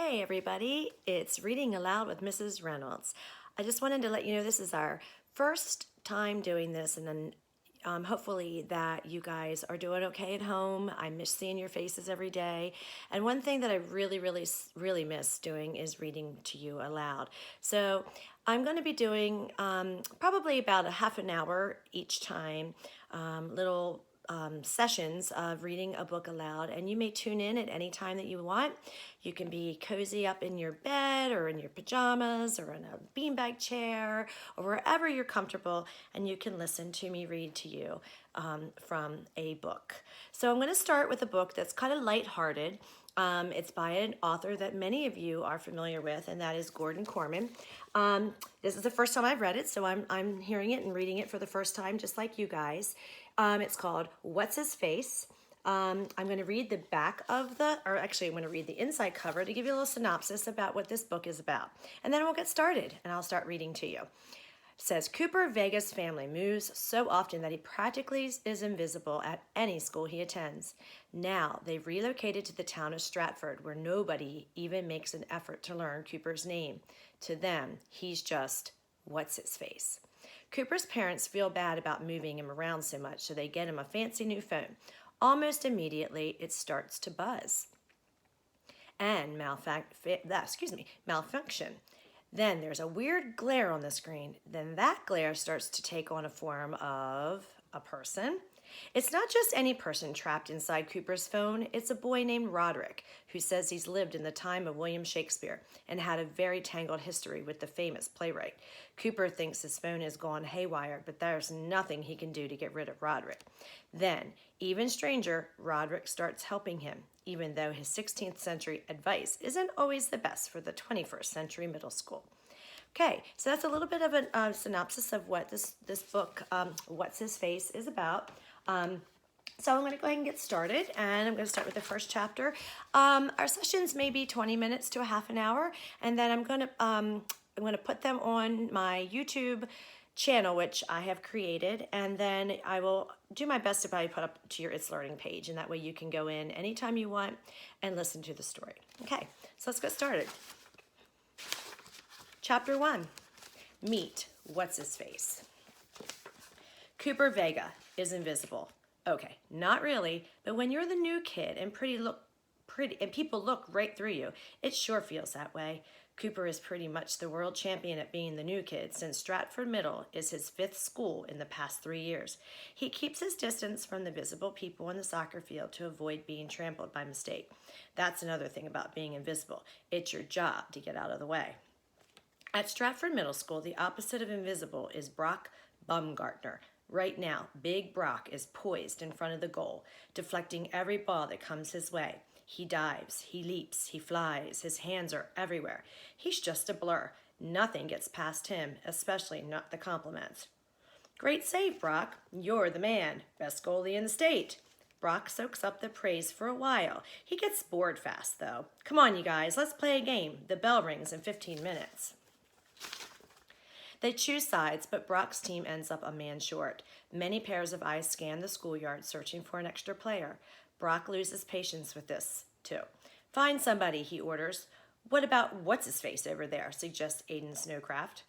Hey everybody, it's Reading Aloud with Mrs. Reynolds. I just wanted to let you know this is our first time doing this, and then hopefully that you guys are doing okay at home. I miss seeing your faces every day. And one thing that I really miss doing is reading to you aloud. So I'm going to be doing probably about a half an hour each time, little sessions of reading a book aloud, and you may tune in at any time that you want. You can be cozy up in your bed or in your pajamas or in a beanbag chair or wherever you're comfortable, and you can listen to me read to you from a book. So I'm going to start with a book that's kind of lighthearted. It's by an author that many of you are familiar with, and that is Gordon Corman. This is the first time I've read it, so I'm hearing it and reading it for the first time, just like you guys. It's called What's His Face? I'm going to read the back of I'm going to read the inside cover to give you a little synopsis about what this book is about. And then we'll get started, and I'll start reading to you. It says, Cooper Vega's family moves so often that he practically is invisible at any school he attends. Now, they've relocated to the town of Stratford, where nobody even makes an effort to learn Cooper's name. To them, he's just, what's his face? Cooper's parents feel bad about moving him around so much, so they get him a fancy new phone. Almost immediately, it starts to buzz and malfunction. Then there's a weird glare on the screen. Then that glare starts to take on a form of a person. It's not just any person trapped inside Cooper's phone. It's a boy named Roderick, who says he's lived in the time of William Shakespeare and had a very tangled history with the famous playwright. Cooper thinks his phone has gone haywire, but there's nothing he can do to get rid of Roderick. Then, even stranger, Roderick starts helping him, even though his 16th century advice isn't always the best for the 21st century middle school. Okay, so that's a little bit of a synopsis of what this book, What's His Face, is about. So I'm going to go ahead and get started, and I'm going to start with the first chapter. Our sessions may be 20 minutes to a half an hour, and then I'm going to put them on my YouTube channel, which I have created, and then I will do my best to probably put up to your It's Learning page, and that way you can go in anytime you want and listen to the story. Okay, so let's get started. Chapter 1, Meet What's His Face. Cooper Vega is invisible. Okay, not really, but when you're the new kid and people look right through you, it sure feels that way. Cooper is pretty much the world champion at being the new kid, since Stratford Middle is his 5th school in the past 3 years. He keeps his distance from the visible people on the soccer field to avoid being trampled by mistake. That's another thing about being invisible. It's your job to get out of the way. At Stratford Middle School, the opposite of invisible is Brock Baumgartner. Right now, Big Brock is poised in front of the goal, deflecting every ball that comes his way. He dives, he leaps, he flies, his hands are everywhere. He's just a blur. Nothing gets past him, especially not the compliments. Great save, Brock. You're the man. Best goalie in the state. Brock soaks up the praise for a while. He gets bored fast, though. Come on, you guys, let's play a game. The bell rings in 15 minutes. They choose sides, but Brock's team ends up a man short. Many pairs of eyes scan the schoolyard, searching for an extra player. Brock loses patience with this, too. Find somebody, he orders. What about what's-his-face over there, suggests Aiden Snowcraft.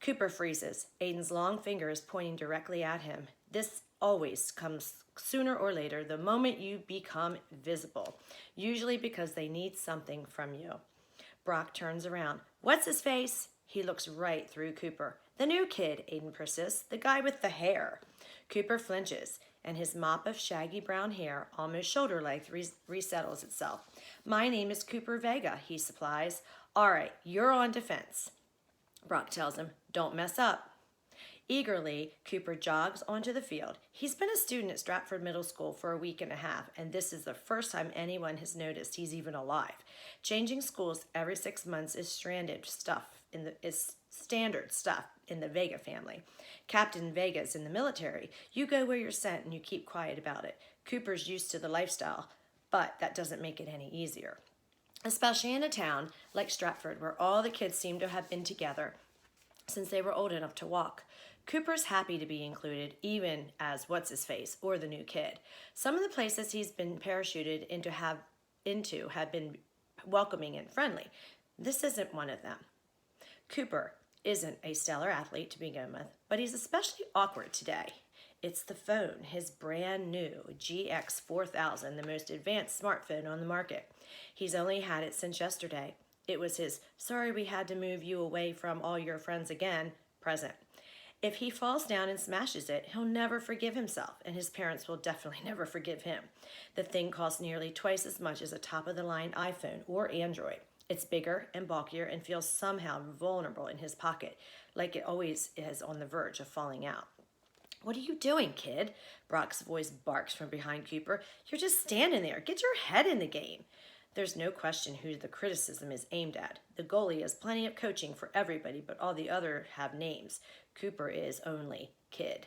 Cooper freezes. Aiden's long finger is pointing directly at him. This always comes sooner or later, the moment you become visible, usually because they need something from you. Brock turns around. What's-his-face? He looks right through Cooper. The new kid, Aiden persists, the guy with the hair. Cooper flinches, and his mop of shaggy brown hair, almost shoulder-length, resettles itself. My name is Cooper Vega, he supplies. All right, you're on defense. Brock tells him, don't mess up. Eagerly, Cooper jogs onto the field. He's been a student at Stratford Middle School for a week and a half, and this is the first time anyone has noticed he's even alive. Changing schools every 6 months is standard stuff in the Vega family. Captain Vega's in the military. You go where you're sent and you keep quiet about it. Cooper's used to the lifestyle, but that doesn't make it any easier. Especially in a town like Stratford, where all the kids seem to have been together since they were old enough to walk. Cooper's happy to be included, even as what's-his-face, or the new kid. Some of the places he's been parachuted into have been welcoming and friendly. This isn't one of them. Cooper isn't a stellar athlete to begin with, but he's especially awkward today. It's the phone, his brand new GX 4000, the most advanced smartphone on the market. He's only had it since yesterday. It was his "sorry we had to move you away from all your friends again" present. If he falls down and smashes it, he'll never forgive himself, and his parents will definitely never forgive him. The thing costs nearly twice as much as a top-of-the-line iPhone or Android. It's bigger and bulkier and feels somehow vulnerable in his pocket, like it always is on the verge of falling out. "What are you doing, kid?" Brock's voice barks from behind Cooper. "You're just standing there. Get your head in the game." There's no question who the criticism is aimed at. The goalie has plenty of coaching for everybody, but all the other have names. Cooper is only kid.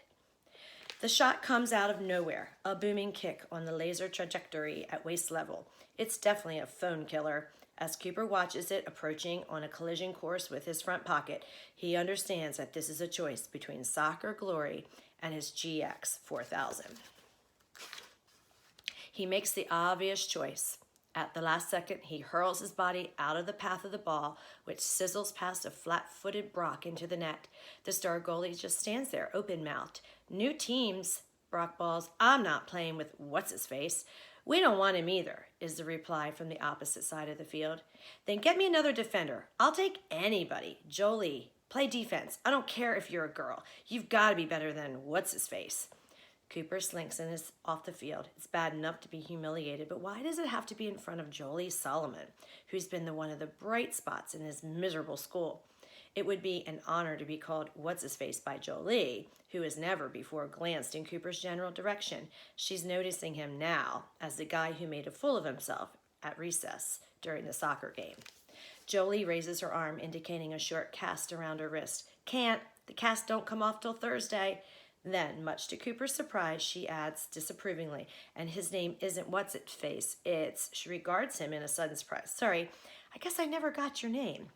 The shot comes out of nowhere, a booming kick on the laser trajectory at waist level. It's definitely a phone killer. As Cooper watches it approaching on a collision course with his front pocket, he understands that this is a choice between soccer glory and his GX 4000. He makes the obvious choice. At the last second, he hurls his body out of the path of the ball, which sizzles past a flat-footed Brock into the net. The star goalie just stands there, open-mouthed. "New teams," Brock bawls. "I'm not playing with what's-his-face." "We don't want him either," is the reply from the opposite side of the field. "Then get me another defender. I'll take anybody. Jolie, play defense. I don't care if you're a girl. You've got to be better than what's-his-face." Cooper slinks and is off the field. It's bad enough to be humiliated, but why does it have to be in front of Jolie Solomon, who's been one of the bright spots in his miserable school? It would be an honor to be called what's-his-face by Jolie, who has never before glanced in Cooper's general direction. She's noticing him now as the guy who made a fool of himself at recess during the soccer game. Jolie raises her arm, indicating a short cast around her wrist. "Can't. The cast don't come off till Thursday." Then, much to Cooper's surprise, she adds disapprovingly, "And his name isn't what's-its-face, it's..." She regards him in a sudden surprise. "Sorry, I guess I never got your name."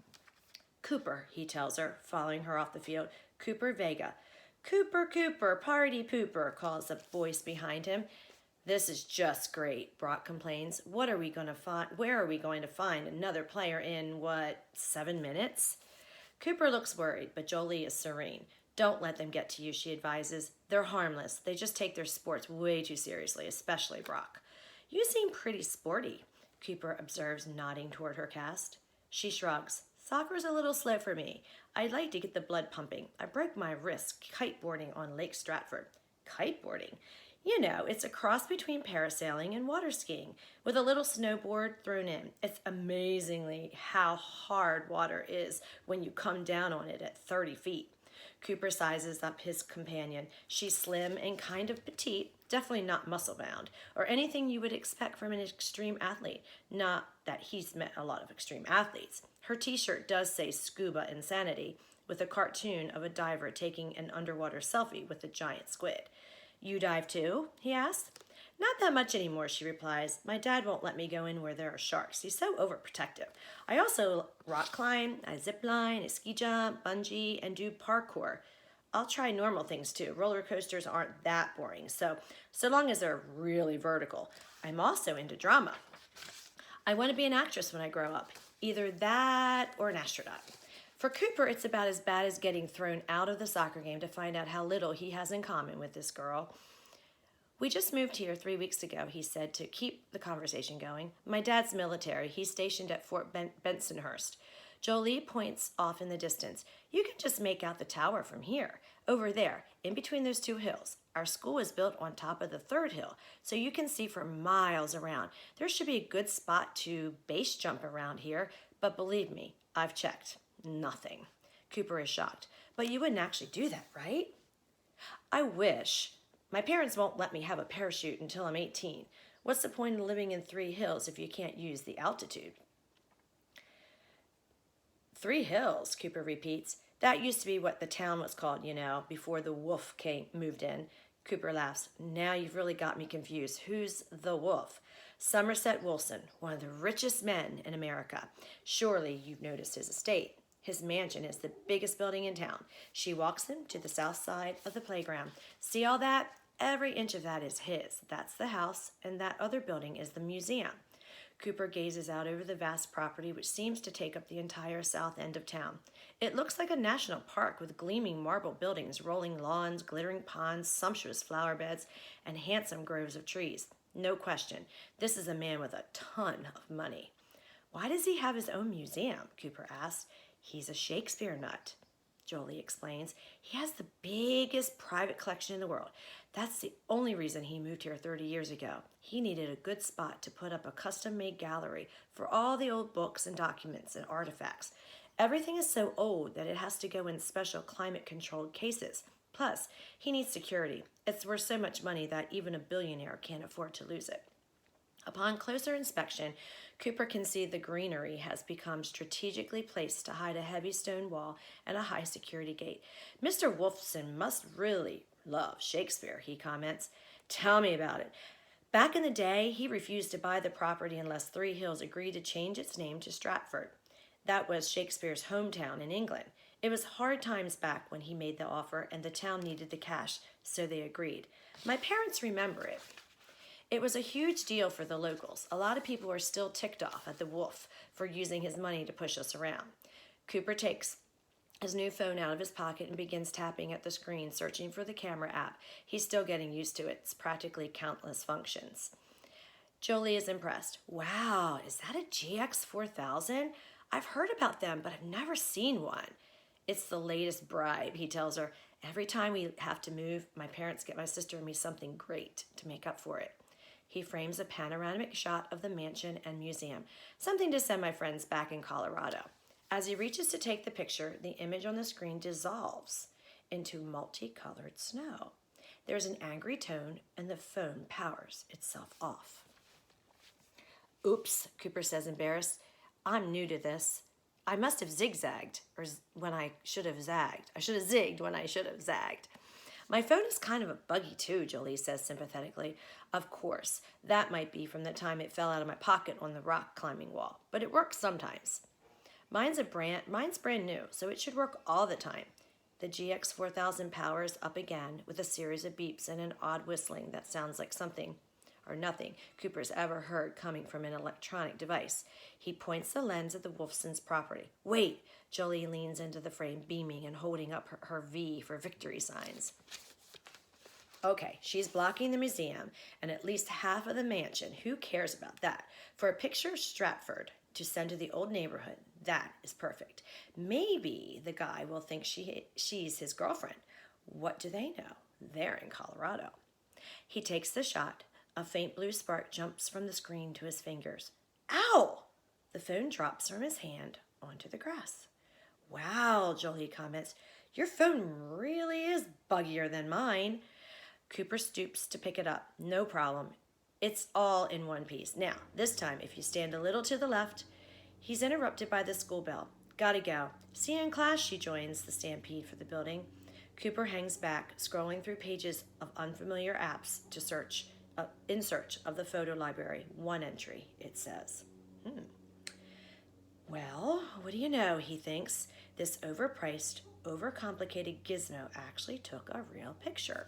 "Cooper," he tells her, following her off the field. "Cooper Vega." "Cooper, Cooper, party pooper," calls a voice behind him. "This is just great," Brock complains. Where are we going to find another player in, 7 minutes? Cooper looks worried, but Jolie is serene. "Don't let them get to you," she advises. "They're harmless. They just take their sports way too seriously, especially Brock." "You seem pretty sporty," Cooper observes, nodding toward her cast. She shrugs. "Soccer's a little slow for me. I'd like to get the blood pumping. I broke my wrist kiteboarding on Lake Stratford." "Kiteboarding?" "You know, it's a cross between parasailing and water skiing, with a little snowboard thrown in. It's amazingly how hard water is when you come down on it at 30 feet. Cooper sizes up his companion. She's slim and kind of petite, definitely not muscle-bound, or anything you would expect from an extreme athlete. Not that he's met a lot of extreme athletes. Her t-shirt does say "Scuba Insanity," with a cartoon of a diver taking an underwater selfie with a giant squid. "You dive too?" he asks. "Not that much anymore," she replies. "My dad won't let me go in where there are sharks. He's so overprotective. I also rock climb, I zip line, I ski jump, bungee, and do parkour. I'll try normal things too. Roller coasters aren't that boring, so long as they're really vertical. I'm also into drama. I want to be an actress when I grow up. Either that or an astronaut." For Cooper, it's about as bad as getting thrown out of the soccer game to find out how little he has in common with this girl. "We just moved here 3 weeks ago," he said to keep the conversation going. "My dad's military. He's stationed at Fort Bensonhurst." Jolie points off in the distance. "You can just make out the tower from here. Over there, in between those two hills. Our school is built on top of the third hill, so you can see for miles around. There should be a good spot to base jump around here, but believe me, I've checked. Nothing." Cooper is shocked. "But you wouldn't actually do that, right?" "I wish. My parents won't let me have a parachute until I'm 18. What's the point of living in 3 hills if you can't use the altitude?" "3 hills," Cooper repeats. "That used to be what the town was called, before the wolf moved in." Cooper laughs. "Now you've really got me confused. Who's the wolf?" "Somerset Wilson, one of the richest men in America. Surely you've noticed his estate. His mansion is the biggest building in town." She walks him to the south side of the playground. "See all that? Every inch of that is his. That's the house, and that other building is the museum." Cooper gazes out over the vast property which seems to take up the entire south end of town. It looks like a national park with gleaming marble buildings, rolling lawns, glittering ponds, sumptuous flower beds, and handsome groves of trees. No question, this is a man with a ton of money. Why does he have his own museum? Cooper asked. He's a Shakespeare nut, Jolie explains. He has the biggest private collection in the world. That's the only reason he moved here 30 years ago. He needed a good spot to put up a custom-made gallery for all the old books and documents and artifacts. Everything is so old that it has to go in special climate-controlled cases. Plus, he needs security. It's worth so much money that even a billionaire can't afford to lose it. Upon closer inspection, Cooper can see the greenery has become strategically placed to hide a heavy stone wall and a high security gate. Mr. Wolfson must really love Shakespeare, he comments. Tell me about it. Back in the day, he refused to buy the property unless Three Hills agreed to change its name to Stratford. That was Shakespeare's hometown in England. It was hard times back when he made the offer, and the town needed the cash, so they agreed. My parents remember it. It was a huge deal for the locals. A lot of people were still ticked off at the wolf for using his money to push us around. Cooper takes his new phone out of his pocket and begins tapping at the screen, searching for the camera app. He's still getting used to its practically countless functions. Jolie is impressed. Wow, is that a GX 4000? I've heard about them, but I've never seen one. It's the latest bribe, he tells her. Every time we have to move, my parents get my sister and me something great to make up for it. He frames a panoramic shot of the mansion and museum, something to send my friends back in Colorado. As he reaches to take the picture, the image on the screen dissolves into multicolored snow. There's an angry tone, and the phone powers itself off. Oops, Cooper says, embarrassed. I'm new to this. I must have zigzagged when I should have zagged. I should have zigged when I should have zagged. My phone is kind of a buggy too, Jolie says sympathetically. Of course, that might be from the time it fell out of my pocket on the rock climbing wall, but it works sometimes. Mine's brand new, so it should work all the time. The GX 4000 powers up again with a series of beeps and an odd whistling that sounds like something or nothing Cooper's ever heard coming from an electronic device. He points the lens at the Wolfson's property. Wait! Jolie leans into the frame, beaming and holding up her V for victory signs. Okay, she's blocking the museum and at least half of the mansion. Who cares about that? For a picture of Stratford to send to the old neighborhood, that is perfect. Maybe the guy will think she's his girlfriend. What do they know? They're in Colorado. He takes the shot. A faint blue spark jumps from the screen to his fingers. Ow! The phone drops from his hand onto the grass. Wow, Jolie comments. Your phone really is buggier than mine. Cooper stoops to pick it up. No problem. It's all in one piece. Now, this time, if you stand a little to the left, he's interrupted by the school bell. Gotta go. See you in class, she joins the stampede for the building. Cooper hangs back, scrolling through pages of unfamiliar apps in search of the photo library. One entry, it says. Well, what do you know, he thinks. This overpriced, overcomplicated gizmo actually took a real picture.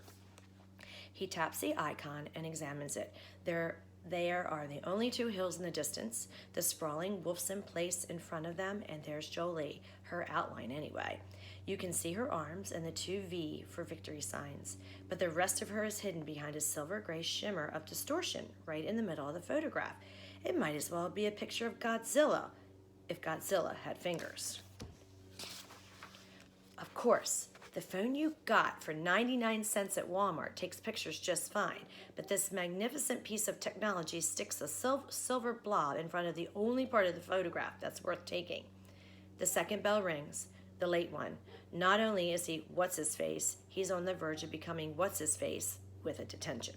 He taps the icon and examines it. There are the only two hills in the distance, the sprawling Wolfson place in front of them, and there's Jolie, her outline anyway. You can see her arms and the two V for victory signs, but the rest of her is hidden behind a silver-gray shimmer of distortion right in the middle of the photograph. It might as well be a picture of Godzilla, if Godzilla had fingers. Of course, the phone you got for 99 cents at Walmart takes pictures just fine, but this magnificent piece of technology sticks a silver blob in front of the only part of the photograph that's worth taking. The second bell rings, the late one. Not only is he what's-his-face, he's on the verge of becoming what's-his-face with a detention.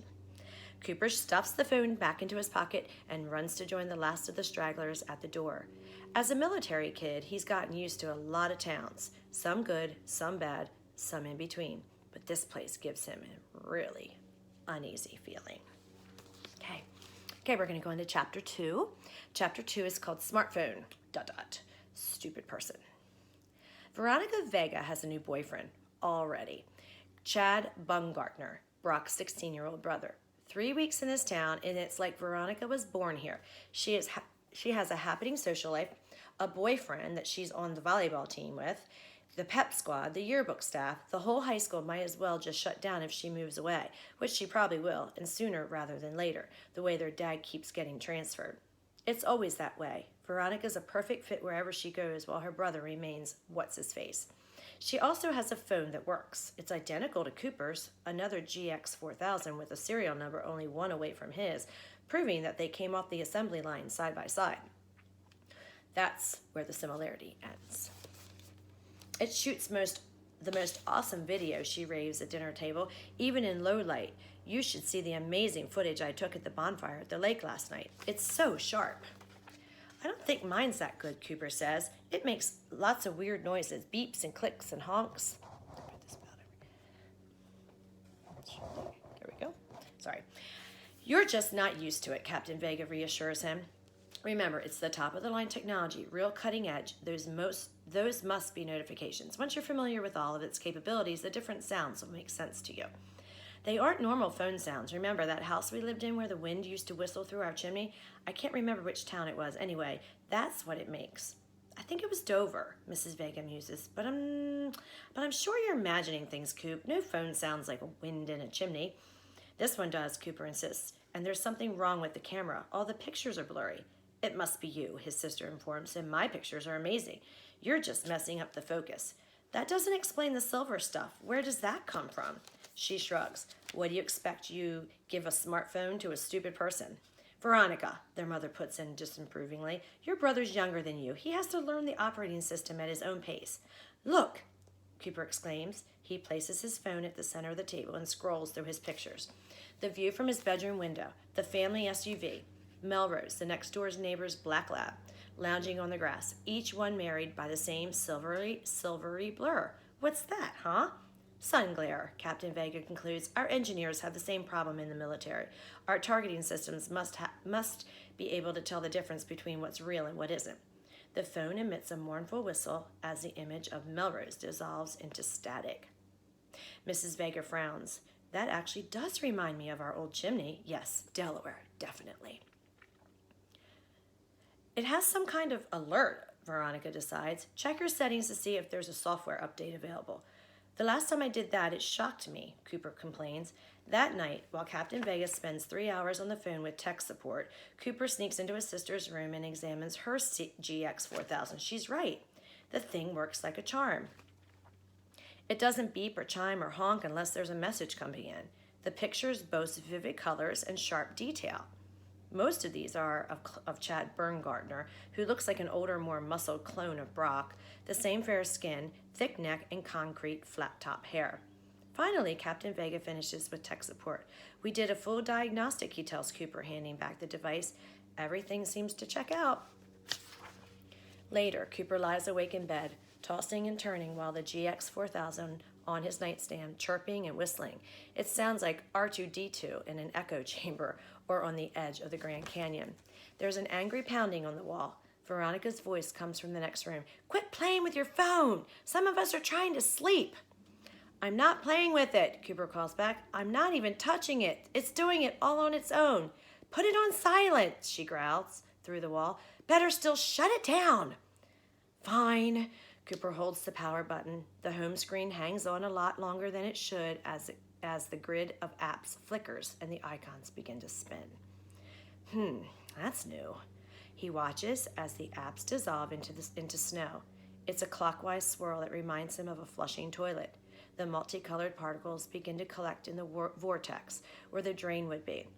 Cooper stuffs the phone back into his pocket and runs to join the last of the stragglers at the door. As a military kid, he's gotten used to a lot of towns, some good, some bad, some in between, but this place gives him a really uneasy feeling. Okay, we're going to go into chapter 2. Chapter 2 is called Smartphone, ... Stupid person. Veronica Vega has a new boyfriend already. Chad Baumgartner, Brock's 16-year-old brother. 3 weeks in this town, and it's like Veronica was born here. She has a happening social life, a boyfriend that she's on the volleyball team with, the pep squad, the yearbook staff. The whole high school might as well just shut down if she moves away, which she probably will, and sooner rather than later, the way their dad keeps getting transferred. It's always that way. Veronica's a perfect fit wherever she goes, while her brother remains what's-his-face. She also has a phone that works. It's identical to Cooper's, another GX4000 with a serial number only one away from his, proving that they came off the assembly line side by side. That's where the similarity ends. It shoots the most awesome video, she raves at dinner table, even in low light. You should see the amazing footage I took at the bonfire at the lake last night. It's so sharp. I don't think mine's that good, Cooper says. It makes lots of weird noises, beeps and clicks and honks. There we go. Sorry. You're just not used to it, Captain Vega reassures him. Remember, it's the top-of-the-line technology, real cutting edge. Those must be notifications. Once you're familiar with all of its capabilities, the different sounds will make sense to you. They aren't normal phone sounds. Remember that house we lived in where the wind used to whistle through our chimney? I can't remember which town it was. Anyway, that's what it makes. I think it was Dover, Mrs. Vega muses. But I'm sure you're imagining things, Coop. No phone sounds like a wind in a chimney. This one does, Cooper insists. And there's something wrong with the camera. All the pictures are blurry. It must be you, his sister informs him. My pictures are amazing. You're just messing up the focus. That doesn't explain the silver stuff. Where does that come from? She shrugs. What do you expect? You give a smartphone to a stupid person? Veronica, their mother puts in disapprovingly, your brother's younger than you. He has to learn the operating system at his own pace. Look, Cooper exclaims. He places his phone at the center of the table and scrolls through his pictures. The view from his bedroom window, the family SUV, Melrose, the next door's neighbor's black lab, lounging on the grass, each one married by the same silvery blur. What's that, huh? Sun glare, Captain Vega concludes. Our engineers have the same problem in the military. Our targeting systems must be able to tell the difference between what's real and what isn't. The phone emits a mournful whistle as the image of Melrose dissolves into static. Mrs. Vega frowns. That actually does remind me of our old chimney. Yes, Delaware, definitely. It has some kind of alert, Veronica decides. Check your settings to see if there's a software update available. The last time I did that, it shocked me, Cooper complains. That night, while Captain Vega spends 3 hours on the phone with tech support, Cooper sneaks into his sister's room and examines her GX4000. She's right. The thing works like a charm. It doesn't beep or chime or honk unless there's a message coming in. The pictures boast vivid colors and sharp detail. Most of these are of Chad Berngartner, who looks like an older, more muscled clone of Brock, the same fair skin, thick neck, and concrete flat-top hair. Finally, Captain Vega finishes with tech support. We did a full diagnostic, he tells Cooper, handing back the device. Everything seems to check out. Later, Cooper lies awake in bed, tossing and turning while the GX4000 on his nightstand, chirping and whistling. It sounds like R2-D2 in an echo chamber or on the edge of the Grand Canyon. There's an angry pounding on the wall. Veronica's voice comes from the next room. Quit playing with your phone. Some of us are trying to sleep. I'm not playing with it, Cooper calls back. I'm not even touching it. It's doing it all on its own. Put it on silent, she growls through the wall. Better still, shut it down. Fine. Cooper holds the power button. The home screen hangs on a lot longer than it should as the grid of apps flickers and the icons begin to spin. That's new. He watches as the apps dissolve into snow. It's a clockwise swirl that reminds him of a flushing toilet. The multicolored particles begin to collect in the vortex where the drain would be.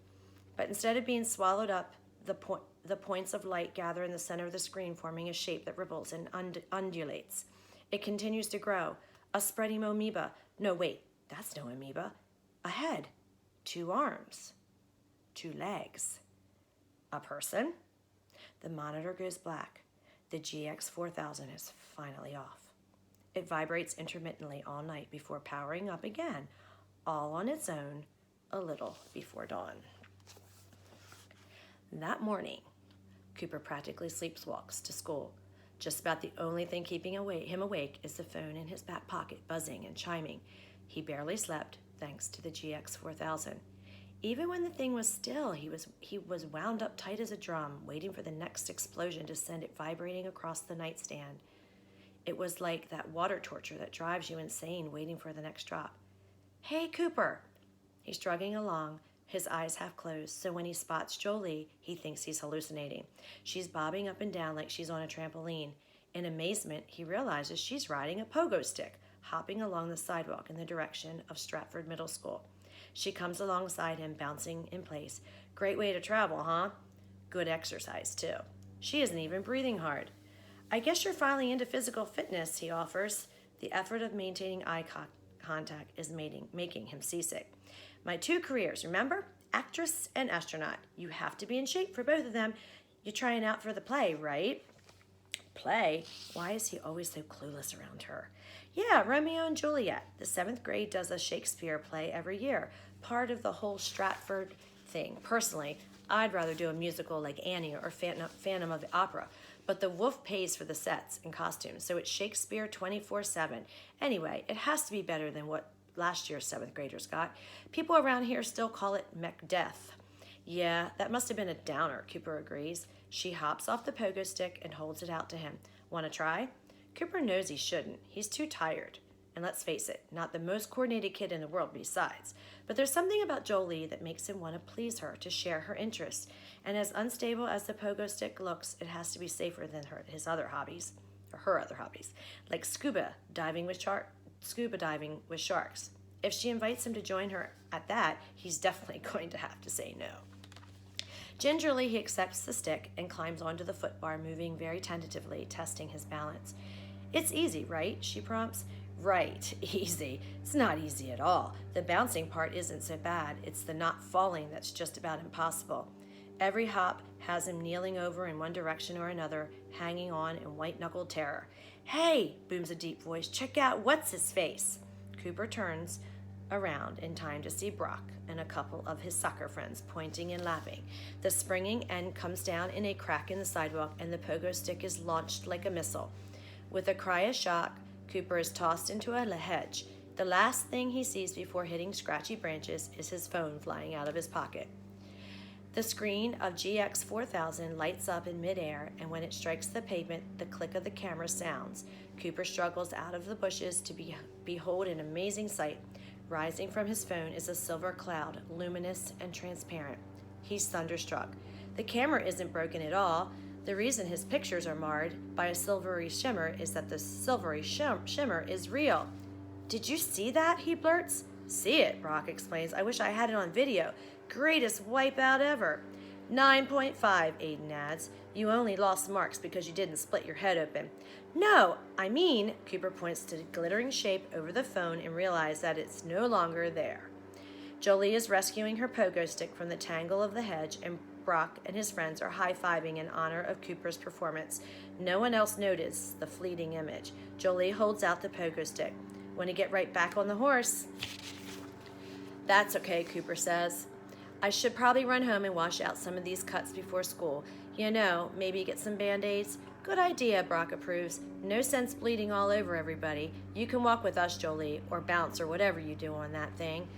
But instead of being swallowed up, the points of light gather in the center of the screen, forming a shape that ripples and undulates. It continues to grow. A spreading amoeba. No, wait, that's no amoeba. A head. 2 arms. 2 legs. A person. The monitor goes black. The GX4000 is finally off. It vibrates intermittently all night before powering up again, all on its own, a little before dawn. That morning, Cooper practically sleepwalks to school. Just about the only thing keeping him awake is the phone in his back pocket, buzzing and chiming. He barely slept, thanks to the GX4000. Even when the thing was still, he was wound up tight as a drum, waiting for the next explosion to send it vibrating across the nightstand. It was like that water torture that drives you insane, waiting for the next drop. "Hey, Cooper!" He's struggling along, his eyes half closed, so when he spots Jolie, he thinks he's hallucinating. She's bobbing up and down like she's on a trampoline. In amazement, he realizes she's riding a pogo stick, hopping along the sidewalk in the direction of Stratford Middle School. She comes alongside him, bouncing in place. "Great way to travel, huh?" "Good exercise, too." She isn't even breathing hard. "I guess you're finally into physical fitness," he offers. The effort of maintaining eye contact is making him seasick. "My 2 careers, remember? Actress and astronaut. You have to be in shape for both of them. You're trying out for the play, right?" "Play?" Why is he always so clueless around her? "Yeah, Romeo and Juliet. The 7th grade does a Shakespeare play every year, part of the whole Stratford thing. Personally, I'd rather do a musical like Annie or Phantom of the Opera, but the Wolf pays for the sets and costumes, so it's Shakespeare 24/7. Anyway, it has to be better than what last year's 7th graders got. People around here still call it Macbeth." "Yeah, that must have been a downer," Cooper agrees. She hops off the pogo stick and holds it out to him. "Want to try?" Cooper knows he shouldn't. He's too tired. And let's face it, not the most coordinated kid in the world besides. But there's something about Jolie that makes him want to please her, to share her interests. And as unstable as the pogo stick looks, it has to be safer than her other hobbies, like scuba diving with sharks. If she invites him to join her at that, he's definitely going to have to say no. Gingerly, he accepts the stick and climbs onto the footbar, moving very tentatively, testing his balance. "It's easy, right?" she prompts. "Right, easy. It's not easy at all. The bouncing part isn't so bad. It's the not falling that's just about impossible." Every hop has him kneeling over in one direction or another, hanging on in white-knuckled terror. "Hey," booms a deep voice, "check out what's-his-face." Cooper turns around in time to see Brock and a couple of his soccer friends pointing and laughing. The springing end comes down in a crack in the sidewalk, and the pogo stick is launched like a missile. With a cry of shock, Cooper is tossed into a hedge. The last thing he sees before hitting scratchy branches is his phone flying out of his pocket. The screen of GX4000 lights up in midair, and when it strikes the pavement, the click of the camera sounds. Cooper struggles out of the bushes to behold an amazing sight. Rising from his phone is a silver cloud, luminous and transparent. He's thunderstruck. The camera isn't broken at all. The reason his pictures are marred by a silvery shimmer is that the silvery shimmer is real. "Did you see that?" he blurts. "See it," Brock explains. "I wish I had it on video. Greatest wipeout ever." 9.5, Aiden adds. "You only lost marks because you didn't split your head open." "No, I mean," Cooper points to the glittering shape over the phone and realizes that it's no longer there. Jolie is rescuing her pogo stick from the tangle of the hedge, and Brock and his friends are high-fiving in honor of Cooper's performance. No one else noticed the fleeting image. Jolie holds out the pogo stick. "Want to get right back on the horse?" "That's okay," Cooper says. "I should probably run home and wash out some of these cuts before school. You know, maybe get some Band-Aids." "Good idea," Brock approves. "No sense bleeding all over everybody. You can walk with us, Jolie, or bounce or whatever you do on that thing.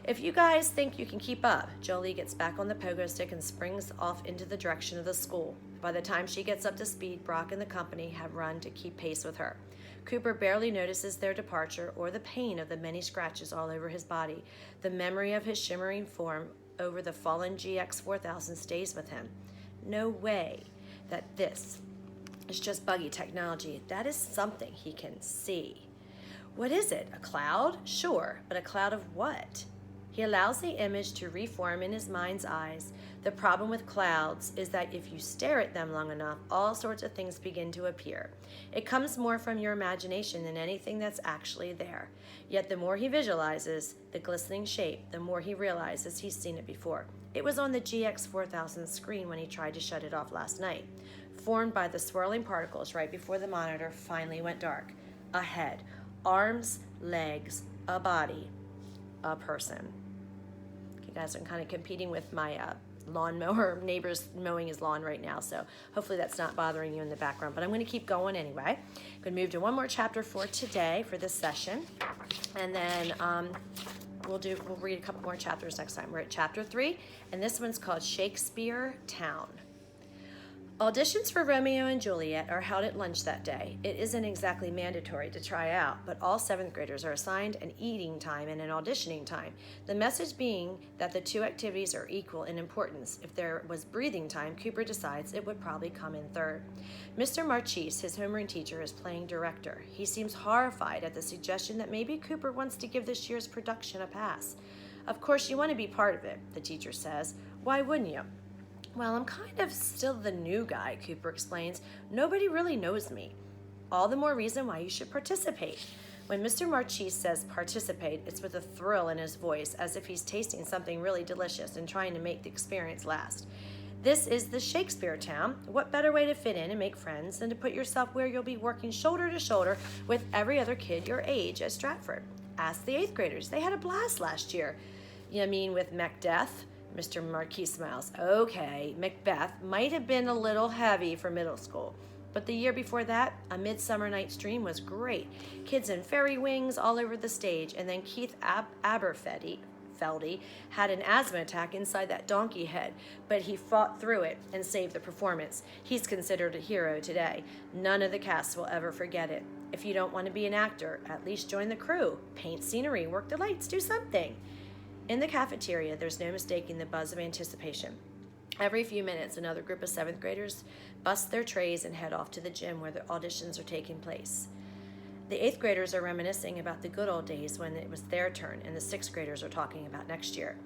If you guys think you can keep up." Jolie gets back on the pogo stick and springs off into the direction of the school. By the time she gets up to speed, Brock and the company have run to keep pace with her. Cooper barely notices their departure or the pain of the many scratches all over his body. The memory of his shimmering form over the fallen GX4000 stays with him. No way that this is just buggy technology. That is something he can see. What is it? A cloud? Sure, but a cloud of what? He allows the image to reform in his mind's eyes. The problem with clouds is that if you stare at them long enough, all sorts of things begin to appear. It comes more from your imagination than anything that's actually there. Yet the more he visualizes the glistening shape, the more he realizes he's seen it before. It was on the GX4000 screen when he tried to shut it off last night, formed by the swirling particles right before the monitor finally went dark. A head, arms, legs, a body, a person. You guys are kind of competing with my lawnmower. Neighbor's mowing his lawn right now, so hopefully that's not bothering you in the background, but I'm going to keep going anyway. I'm going to move to one more chapter for today for this session, and then We'll read a couple more chapters next time. We're at chapter 3, and this one's called Shakespeare Town. Auditions for Romeo and Juliet are held at lunch that day. It isn't exactly mandatory to try out, but all 7th graders are assigned an eating time and an auditioning time. The message being that the two activities are equal in importance. If there was breathing time, Cooper decides it would probably come in third. Mr. Marchese, his homeroom teacher, is playing director. He seems horrified at the suggestion that maybe Cooper wants to give this year's production a pass. Of course, you want to be part of it, the teacher says. Why wouldn't you? Well, I'm kind of still the new guy, Cooper explains. Nobody really knows me. All the more reason why you should participate. When Mr. Marchese says participate, it's with a thrill in his voice, as if he's tasting something really delicious and trying to make the experience last. This is the Shakespeare Town. What better way to fit in and make friends than to put yourself where you'll be working shoulder to shoulder with every other kid your age at Stratford? Ask the 8th graders. They had a blast last year. You mean with Macbeth? Mr. Marquis smiles. Okay, Macbeth might have been a little heavy for middle school, but the year before that, A Midsummer Night's Dream was great. Kids in fairy wings all over the stage, and then Keith Aberfeldy had an asthma attack inside that donkey head, but he fought through it and saved the performance. He's considered a hero today. None of the cast will ever forget it. If you don't want to be an actor, at least join the crew. Paint scenery, work the lights, do something. In the cafeteria, there's no mistaking the buzz of anticipation. Every few minutes, another group of 7th graders bust their trays and head off to the gym where the auditions are taking place. The 8th graders are reminiscing about the good old days when it was their turn, and the 6th graders are talking about next year.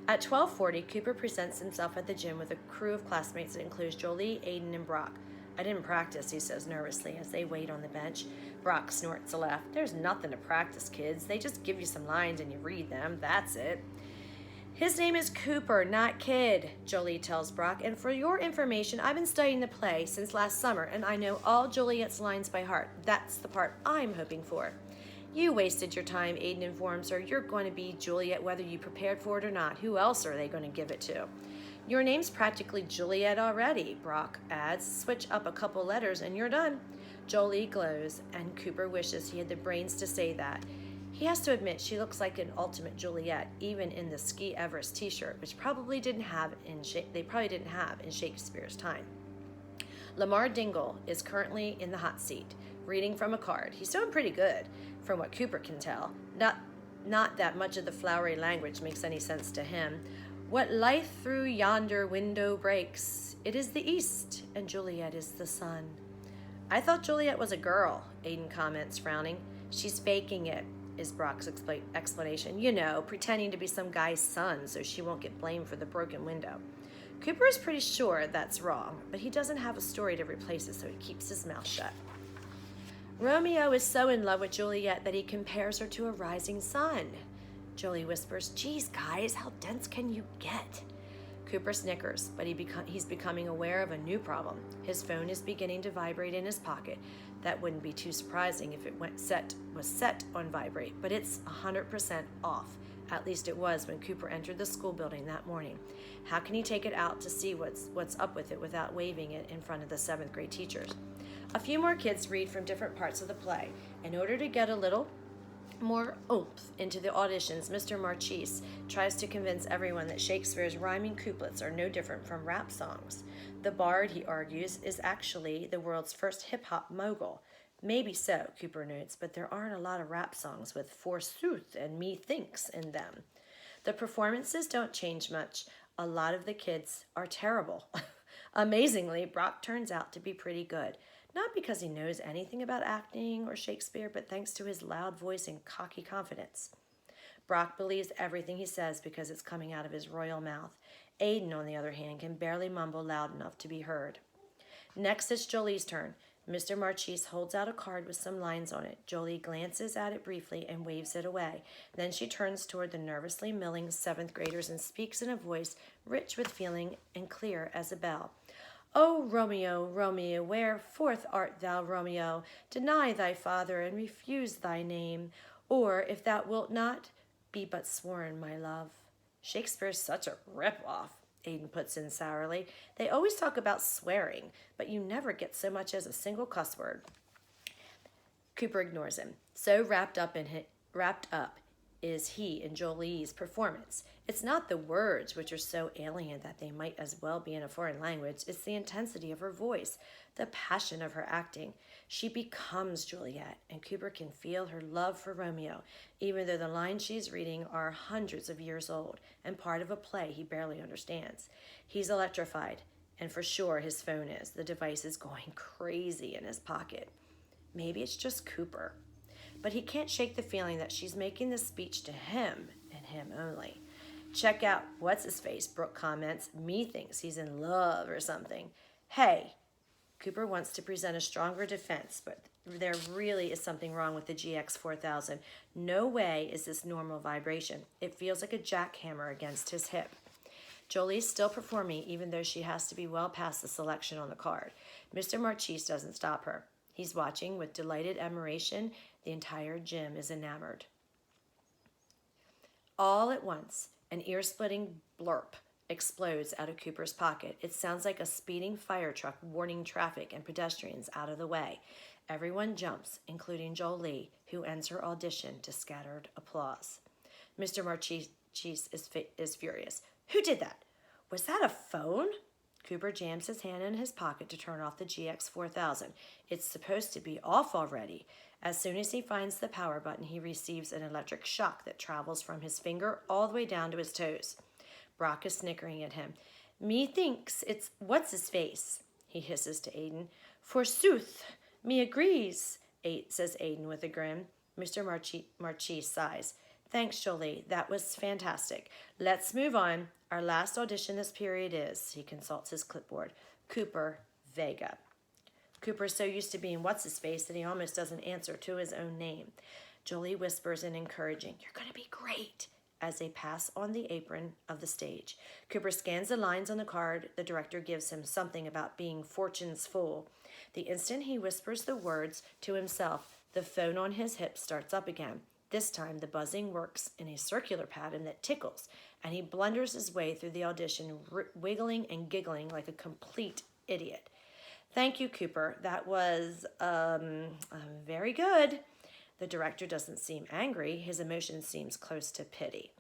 At 12:40, Cooper presents himself at the gym with a crew of classmates that includes Jolie, Aiden, and Brock. I didn't practice, he says nervously as they wait on the bench. Brock snorts a laugh. There's nothing to practice, kids. They just give you some lines and you read them. That's it. His name is Cooper, not Kid, Jolie tells Brock. And for your information, I've been studying the play since last summer, and I know all Juliet's lines by heart. That's the part I'm hoping for. You wasted your time, Aiden informs her. You're going to be Juliet whether you prepared for it or not. Who else are they going to give it to? Your name's practically Juliet already, Brock adds. Switch up a couple letters and you're done. Jolie glows, and Cooper wishes he had the brains to say that. He has to admit she looks like an ultimate Juliet, even in the Ski Everest t-shirt, which they probably didn't have in Shakespeare's time. Lamar Dingle is currently in the hot seat, reading from a card. He's doing pretty good, from what Cooper can tell. Not that much of the flowery language makes any sense to him. What light through yonder window breaks? It is the east, and Juliet is the sun. I thought Juliet was a girl, Aiden comments, frowning. She's faking it, is Brock's explanation. You know, pretending to be some guy's son so she won't get blamed for the broken window. Cooper is pretty sure that's wrong, but he doesn't have a story to replace it, so he keeps his mouth shut. Romeo is so in love with Juliet that he compares her to a rising sun. Jolie whispers, geez, guys, how dense can you get? Cooper snickers, but he's becoming aware of a new problem. His phone is beginning to vibrate in his pocket. That wouldn't be too surprising if it was set on vibrate, but it's 100% off. At least it was when Cooper entered the school building that morning. How can he take it out to see what's up with it without waving it in front of the 7th grade teachers? A few more kids read from different parts of the play. In order to get a little more oomph into the auditions, Mr. Marchese tries to convince everyone that Shakespeare's rhyming couplets are no different from rap songs. The bard, he argues, is actually the world's first hip-hop mogul. Maybe so, Cooper notes, but there aren't a lot of rap songs with forsooth and methinks in them. The performances don't change much. A lot of the kids are terrible. Amazingly, Brock turns out to be pretty good. Not because he knows anything about acting or Shakespeare, but thanks to his loud voice and cocky confidence. Brock believes everything he says because it's coming out of his royal mouth. Aiden, on the other hand, can barely mumble loud enough to be heard. Next, it's Jolie's turn. Mr. Marchese holds out a card with some lines on it. Jolie glances at it briefly and waves it away. Then she turns toward the nervously milling 7th graders and speaks in a voice rich with feeling and clear as a bell. O Romeo, Romeo, wherefore art thou, Romeo? Deny thy father and refuse thy name, or, if thou wilt not, be but sworn, my love. Shakespeare's such a rip-off, Aiden puts in sourly. They always talk about swearing, but you never get so much as a single cuss word. Cooper ignores him. So wrapped up is he in Jolie's performance. It's not the words, which are so alien that they might as well be in a foreign language. It's the intensity of her voice, the passion of her acting. She becomes Juliet, and Cooper can feel her love for Romeo, even though the lines she's reading are hundreds of years old and part of a play he barely understands. He's electrified, and for sure his phone is. The device is going crazy in his pocket. Maybe it's just Cooper. But he can't shake the feeling that she's making this speech to him and him only. Check out what's-his-face, Brooke comments. Me thinks he's in love or something. Hey, Cooper wants to present a stronger defense, but there really is something wrong with the GX 4000. No way is this normal vibration. It feels like a jackhammer against his hip. Jolie's still performing, even though she has to be well past the selection on the card. Mr. Marchese doesn't stop her. He's watching with delighted admiration. The entire gym is enamored. All at once, an ear-splitting blurp explodes out of Cooper's pocket. It sounds like a speeding fire truck warning traffic and pedestrians out of the way. Everyone jumps, including Jolie, who ends her audition to scattered applause. Mr. Marchese is furious. Who did that? Was that a phone? Cooper jams his hand in his pocket to turn off the GX 4000. It's supposed to be off already. As soon as he finds the power button, he receives an electric shock that travels from his finger all the way down to his toes. Brock is snickering at him. Me thinks it's what's-his-face, he hisses to Aiden. Forsooth, me agrees, says Aiden with a grin. Mr. Marchese sighs. Thanks, Jolie. That was fantastic. Let's move on. Our last audition this period is, he consults his clipboard, Cooper Vega. Cooper's so used to being what's-his-face that he almost doesn't answer to his own name. Jolie whispers in encouraging, "You're going to be great," as they pass on the apron of the stage. Cooper scans the lines on the card. The director gives him something about being fortune's fool. The instant he whispers the words to himself, the phone on his hip starts up again. This time, the buzzing works in a circular pattern that tickles, and he blunders his way through the audition, wiggling and giggling like a complete idiot. Thank you, Cooper. That was very good. The director doesn't seem angry. His emotion seems close to pity.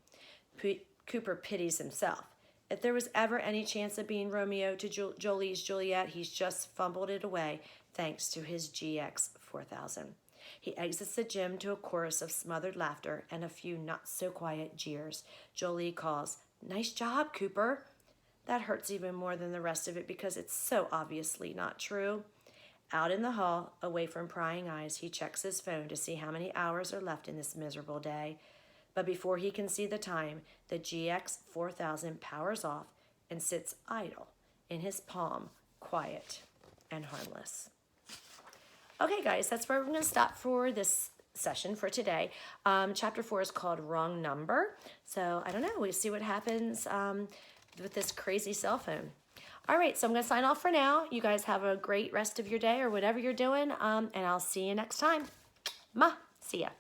Cooper pities himself. If there was ever any chance of being Romeo to Jolie's Juliet, he's just fumbled it away thanks to his GX 4000. He exits the gym to a chorus of smothered laughter and a few not-so-quiet jeers. Jolie calls, "Nice job, Cooper." That hurts even more than the rest of it because it's so obviously not true. Out in the hall, away from prying eyes, he checks his phone to see how many hours are left in this miserable day. But before he can see the time, the GX 4000 powers off and sits idle in his palm, quiet and harmless. Okay, guys, that's where we're going to stop for this session for today. Chapter 4 is called Wrong Number. So, I don't know. We'll see what happens with this crazy cell phone. All right, so I'm going to sign off for now. You guys have a great rest of your day or whatever you're doing, and I'll see you next time. See ya.